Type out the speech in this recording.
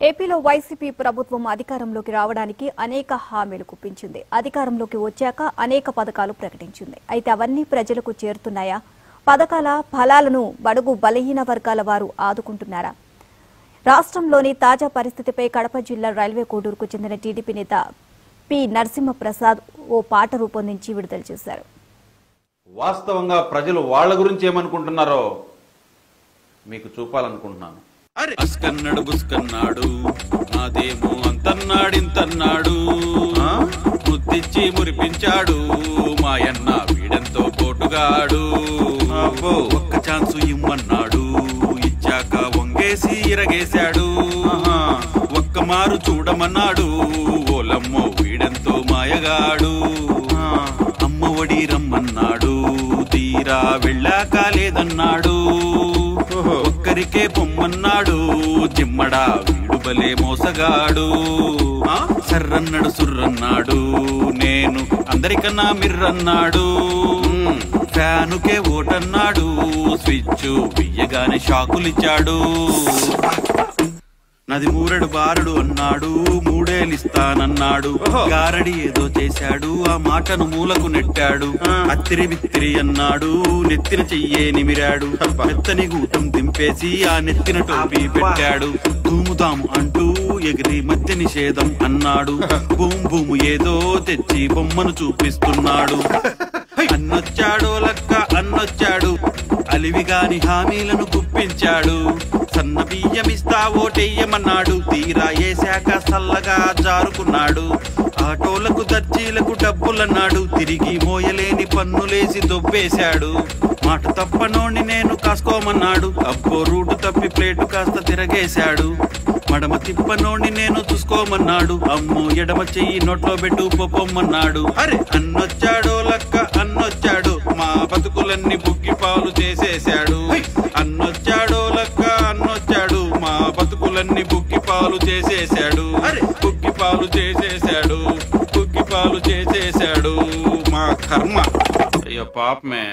ఏపీలో వైసీపీ ప్రభుత్వం అధికారంలోకి రావడానికి అనేక హామీలు గుప్పించింది. అధికారంలోకి వచ్చాక అనేక పథకాలు ప్రకటించింది. అయితే అవన్నీ ప్రజలకు చేరుతున్నాయా? పథకాల ఫలాలను బడుగు బలహీన వర్గాల వారు ఆదుకుంటున్నారా? రాష్ట్రంలోని తాజా పరిస్థితిపై కడప జిల్లా రైల్వే కోడూరుకు చెందిన టీడీపీ నేత పి నరసింహప్రసాద్ ఓ పాట రూపొందించి విడుదల చేశారు. వాస్తవంగా ప్రజలు వాళ్ళ గురించి ఏమనుకుంటున్నారో మీకు చూపాలనుకుంటున్నాను. అస్కన్నాడు బుస్కన్నాడు నాదేమో అంతన్నాడింతన్నాడు, ముద్దిచ్చి మురిపించాడు మాయన్న వీడంతో పోటుగాడు. ఒక్క ఛాన్సు ఇమ్మన్నాడు, ఇచ్చాక వంగేసి ఇరగేశాడు. ఒక్క మారు చూడమన్నాడు, ఓలమ్మో వీడంతో మాయగాడు. అమ్మ ఒడి రమ్మన్నాడు, తీరా వెళ్ళాక లేదన్నాడు. ఒక్కరికే పొమ్మన్నాడు, జిమ్మడా వీడు బలే మోసగాడు. సర్రన్నాడు సుర్రన్నాడు, నేను అందరికన్నా మిర్రన్నాడు. ఫ్యానుకే ఓటన్నాడు, స్విచ్ వెయ్యగానే షాకులిచ్చాడు. నది మూరెడు బారుడు అన్నాడు, మూడేలిస్తానన్నాడు. గారడి ఏదో చేశాడు, ఆ మాటను మూలకు నెట్టాడు. అత్తిరి విత్తిరి అన్నాడు, నెత్తిన చెయ్యే నిమిరాడు. మెత్తని గూటం దింపేసి ఆ నెత్తిన టోపీ పెట్టాడు. ధూముదాము అంటూ ఎగిరి మధ్య నిషేధం అన్నాడు. భూము భూము ఏదో తెచ్చి బొమ్మను చూపిస్తున్నాడు. అన్నొచ్చాడో లక్క అన్నొచ్చాడు, అలివిగాని హామీలను గుప్పించాడు. సన్న బియ్యమిస్తా ఓటెయ్యమన్నాడు, తీరా ఏశాక సల్లగా జారుకున్నాడు. ఆటోలకు దర్జీలకు డబ్బులన్నాడు, తిరిగి మోయలేని పన్నులేసి దొబ్బేశాడు. మాట తప్పనోని నేను కాసుకోమన్నాడు, అబ్బో రూటు తప్పి ప్లేటు కాస్త తిరగేశాడు. మడమ తిప్పనోని నేను చూసుకోమన్నాడు, అమ్మో ఎడమ చెయ్యి నోట్లో పెట్టు పొమ్మన్నాడు. అరే అన్నొచ్చాడో లక్క అన్నొచ్చాడు, మా బతుకులన్నీ బుగ్గి పాలు చేసేశాడు. అన్నొచ్చాడో లక్క అన్నొచ్చాడు, మా బతుకులన్నీ బుగ్గి పాలు చేసేశాడు. అరే బుగ్గి పాలు చేసేశాడు, బుగ్గి పాలు చేసేశాడు. మా కర్మ. అయ్యో పాపమే.